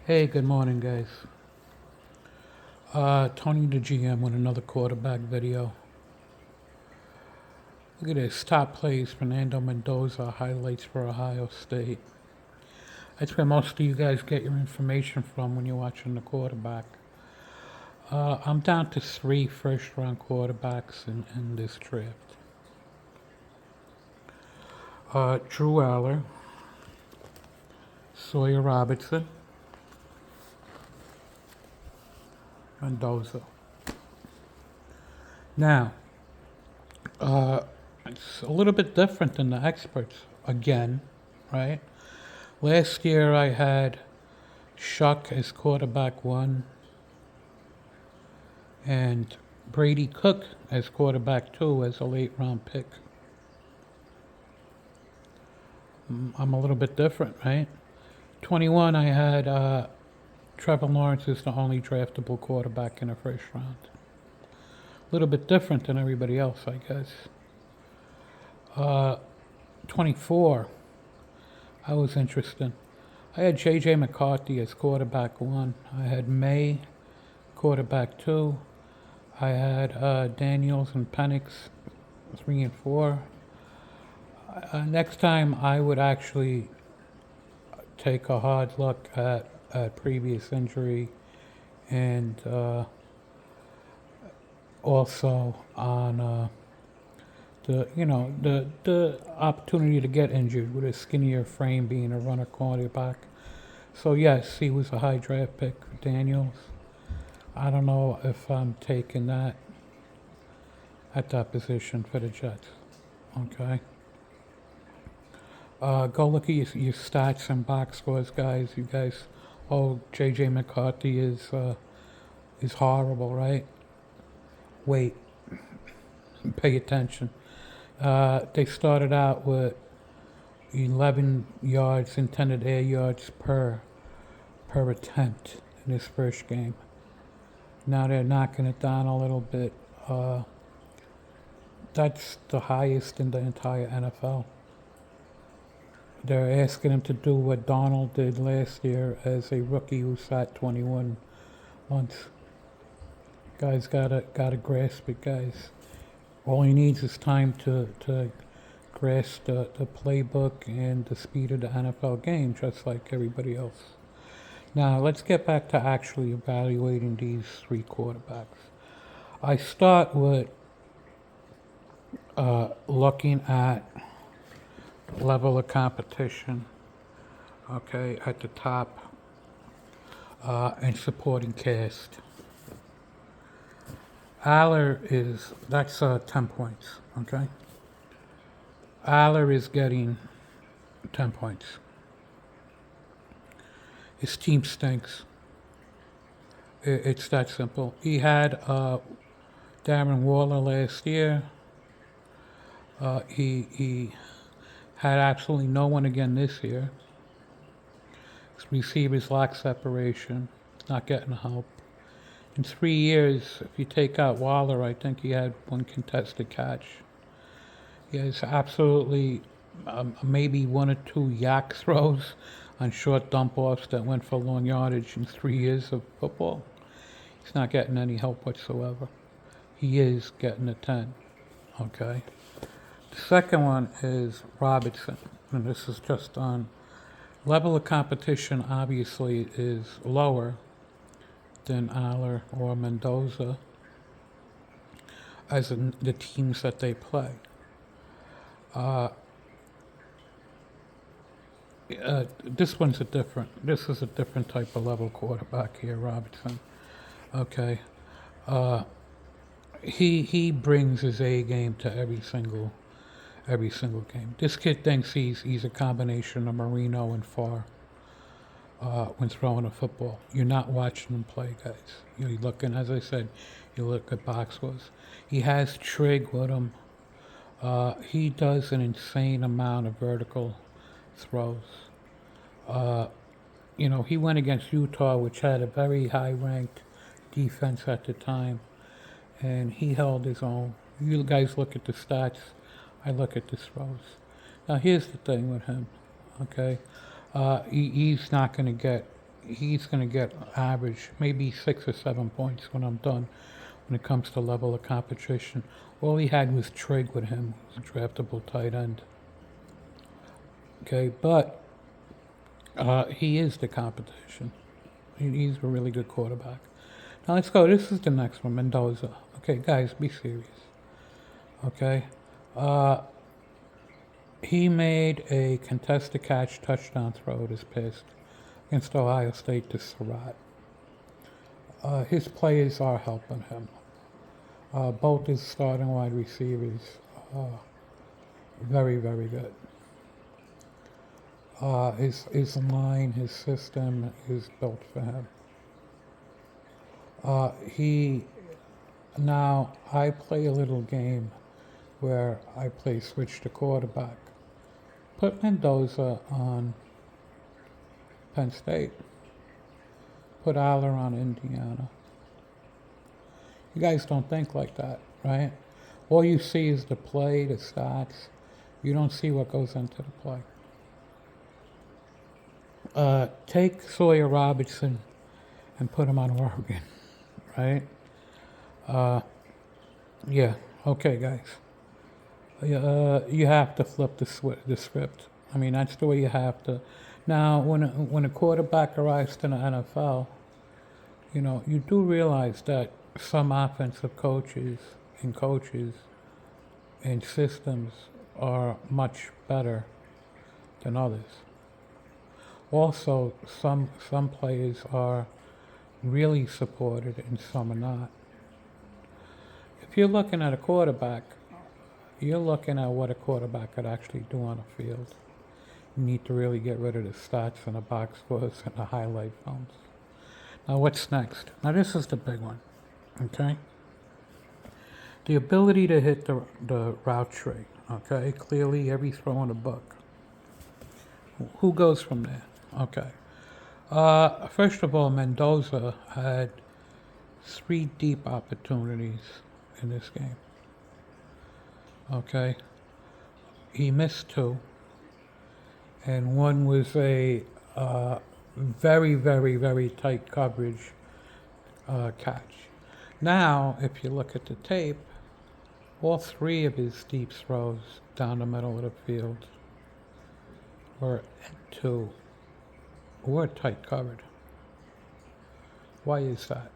Hey, good morning, guys. Tony the GM with another quarterback video. Look at this. Top plays, Fernando Mendoza, highlights for Ohio State. That's where most of you guys get your information from when you're watching the quarterback. I'm down to 3 first-round quarterbacks in this draft. Drew Allar, Sawyer Robertson, Mendoza. Now, it's a little bit different than the experts again, right? Last year I had Shuck as quarterback 1 and Brady Cook as quarterback 2 as a late round pick. I'm a little bit different, right? 21 I had Trevor Lawrence as the only draftable quarterback in the first round. A little bit different than everybody else, I guess. 24, I was interested. I had J.J. McCarthy as quarterback 1. I had May quarterback 2. I had Daniels and Penix 3 and 4. Next time, I would actually take a hard look at previous injury and also on the opportunity to get injured with a skinnier frame being a runner quarterback. So yes, he was a high draft pick, Daniels. I don't know if I'm taking that at that position for the Jets. Okay. Go look at your stats and box scores, guys. You guys, J.J. McCarthy is horrible, right? Wait, pay attention. They started out with 11 yards, intended air yards per attempt in this first game. Now they're knocking it down a little bit. That's the highest in the entire NFL. They're asking him to do what Donald did last year as a rookie who sat 21 months. Guys gotta grasp it, guys. All he needs is time to grasp the playbook and the speed of the NFL game, just like everybody else. Now, let's get back to actually evaluating these 3 quarterbacks. I start with looking at level of competition, okay, at the top, and supporting cast. Allar that's 10 points, okay? Allar is getting 10 points. His team stinks. It's that simple. He had Darren Waller last year. He had absolutely no one again this year. His receivers lack separation. He's not getting help. In 3 years, if you take out Waller, I think he had 1 contested catch. He has absolutely maybe 1 or 2 yak throws on short dump-offs that went for long yardage in 3 years of football. He's not getting any help whatsoever. He is getting a 10, okay? The second one is Robertson, and this is just on level of competition obviously is lower than Allar or Mendoza as in the teams that they play. This is a different type of level quarterback here, Robertson. Okay. He brings his A game to every single game. This kid thinks he's a combination of Marino and Farr when throwing a football. You're not watching him play, guys. You're looking, as I said, you look at box scores. He has Trig with him. He does an insane amount of vertical throws. He went against Utah, which had a very high-ranked defense at the time, and he held his own. You guys look at the stats. I look at the throws. Now, here's the thing with him, okay? He's not going to get he's going to get average, maybe 6 or 7 points when I'm done when it comes to level of competition. All he had was Trigg with him, who's a draftable tight end. Okay, but he is the competition. He's a really good quarterback. Now let's go. This is the next one, Mendoza. Okay, guys, be serious. Okay. He made a contested catch touchdown throw this past against Ohio State to Surratt. His players are helping him. Both his starting wide receivers are very, very good. His line, his system is built for him. Now I play a little game where I play switch to quarterback. Put Mendoza on Penn State. Put Allar on Indiana. You guys don't think like that, right? All you see is the play, the stats. You don't see what goes into the play. Take Sawyer Robertson and put him on Oregon, right? Yeah, okay, guys. You have to flip the script. I mean, that's the way you have to. Now, when a quarterback arrives to the NFL, you do realize that some offensive coaches and systems are much better than others. Also, some players are really supported and some are not. If you're looking at a quarterback, you're looking at what a quarterback could actually do on a field. You need to really get rid of the stats and the box scores and the highlight films. Now what's next? Now this is the big one, okay? The ability to hit the route tree, okay? Clearly every throw in the book. Who goes from there? Okay. First of all, Mendoza had 3 deep opportunities in this game. Okay. He missed 2, and one was a very, very, very tight coverage catch. Now, if you look at the tape, all 3 of his deep throws down the middle of the field were tight covered. Why is that?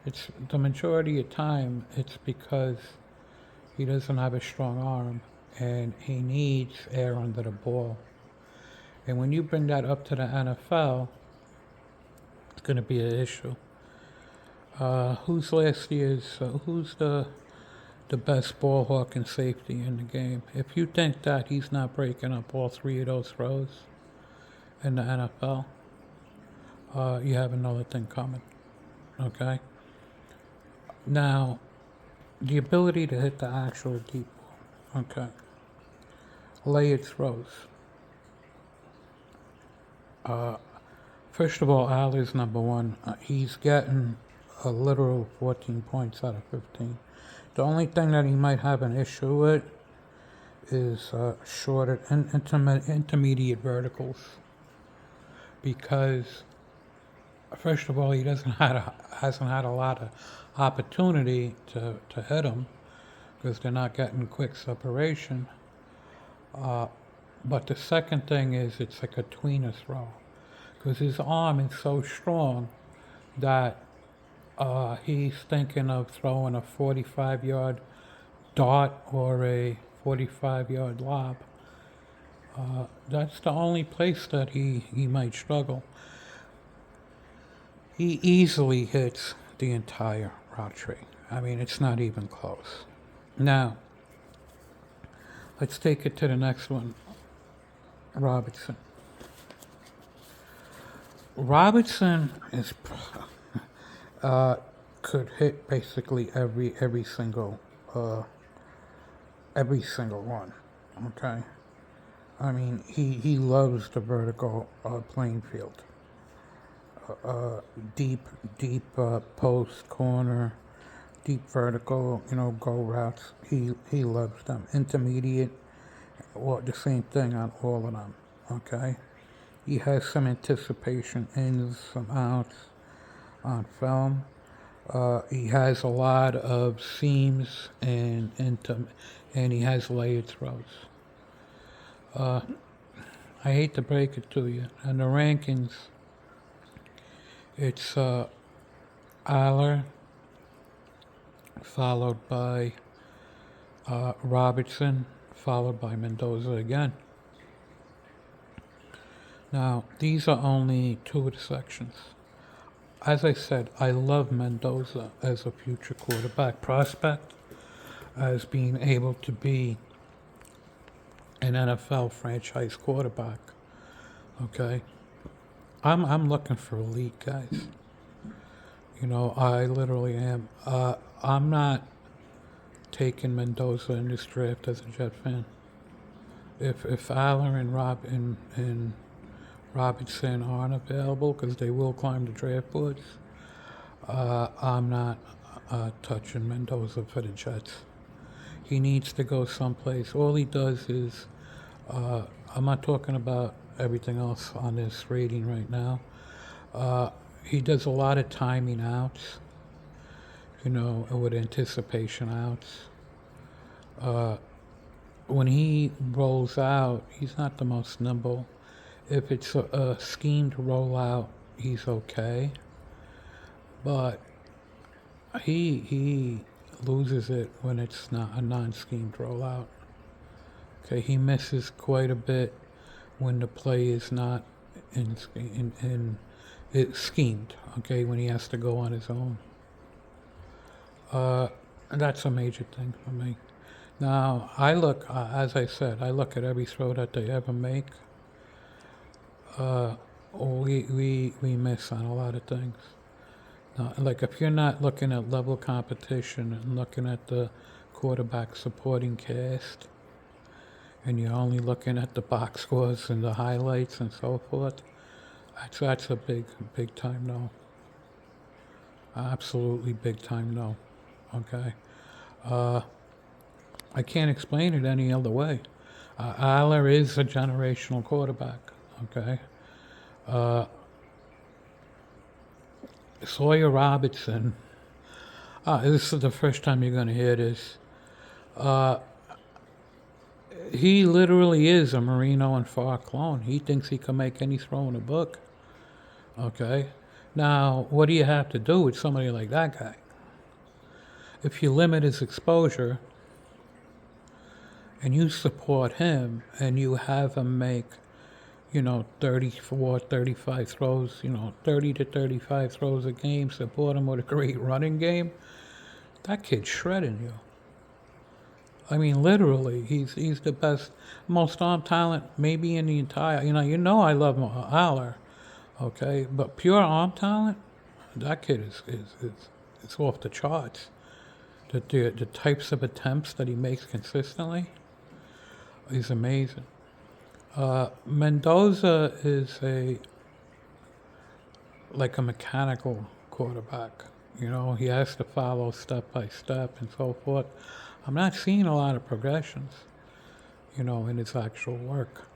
It's the majority of time it's because he doesn't have a strong arm and he needs air under the ball. And when you bring that up to the NFL, it's going to be an issue. Who's the best ball hawk and safety in the game? If you think that he's not breaking up all 3 of those throws in the NFL, you have another thing coming. Okay? Now, the ability to hit the actual deep ball. Okay. Layered throws. First of all, Allar's number 1. He's getting a literal 14 points out of 15. The only thing that he might have an issue with is shorter and intermediate verticals, because first of all, he hasn't had a lot of opportunity to hit them because they're not getting quick separation. But the second thing is it's like a tweener throw, because his arm is so strong that he's thinking of throwing a 45-yard dart or a 45-yard lob. That's the only place that he might struggle. He easily hits the entire route tree. I mean, it's not even close. Now, let's take it to the next one. Robertson. Robertson is could hit basically every single one. Okay, I mean he loves the vertical playing field. Deep post corner, deep vertical, go routes. He loves them. Intermediate, well, the same thing on all of them. Okay, he has some anticipation, ins, some outs on film. He has a lot of seams and he has layered throws. I hate to break it to you. And the rankings, it's Allar, followed by Robertson, followed by Mendoza again. Now, these are only two of the sections. As I said, I love Mendoza as a future quarterback prospect, as being able to be an NFL franchise quarterback. Okay? I'm looking for elite guys. I literally am. I'm not taking Mendoza in this draft as a Jet fan. If Allar and Robertson aren't available, because they will climb the draft boards, I'm not touching Mendoza for the Jets. He needs to go someplace. All he does is, I'm not talking about everything else on this rating right now. He does a lot of timing outs, with anticipation outs. When he rolls out, he's not the most nimble. If it's a schemed rollout, he's okay. But he loses it when it's not a non-schemed rollout. Okay, he misses quite a bit when the play is not it's schemed. Okay, when he has to go on his own. That's a major thing for me. Now I look, as I said, I look at every throw that they ever make. We miss on a lot of things. Now, like if you're not looking at level competition and looking at the quarterback supporting cast, and you're only looking at the box scores and the highlights and so forth, that's a big time no. Absolutely big time no. Okay. I can't explain it any other way. Allar is a generational quarterback. Okay. Sawyer Robertson. This is the first time you're going to hear this. He literally is a Marino and Farr clone. He thinks he can make any throw in a book. Okay? Now, what do you have to do with somebody like that guy? If you limit his exposure and you support him and you have him make, 34, 35 throws, 30 to 35 throws a game, support him with a great running game, that kid's shredding you. I mean, literally, he's the best, most arm talent maybe in the entire, I love Allar, okay? But pure arm talent, that kid is off the charts. The types of attempts that he makes consistently is amazing. Mendoza is like a mechanical quarterback. He has to follow step by step and so forth. I'm not seeing a lot of progressions, in his actual work.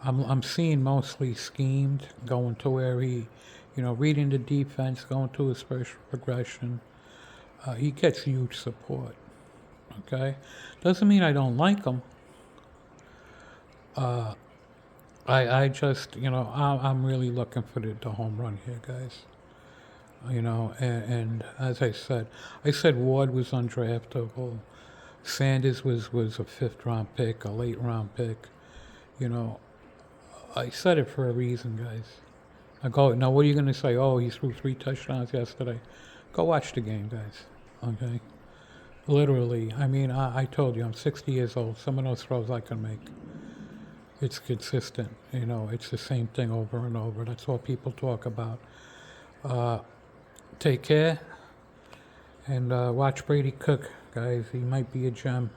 I'm seeing mostly schemed, going to where he, reading the defense, going to his first progression. He gets huge support. Okay, doesn't mean I don't like him. I just, I'm really looking for the home run here, guys. And as I said Ward was undraftable. Sanders was a 5th round pick, a late round pick. I said it for a reason, guys. Now what are you going to say? Oh, he threw 3 touchdowns yesterday. Go watch the game, guys. Okay? Literally, I told you, I'm 60 years old. Some of those throws I can make. It's consistent, it's the same thing over and over. That's what people talk about. Take care, and watch Brady cook, guys. He might be a gem.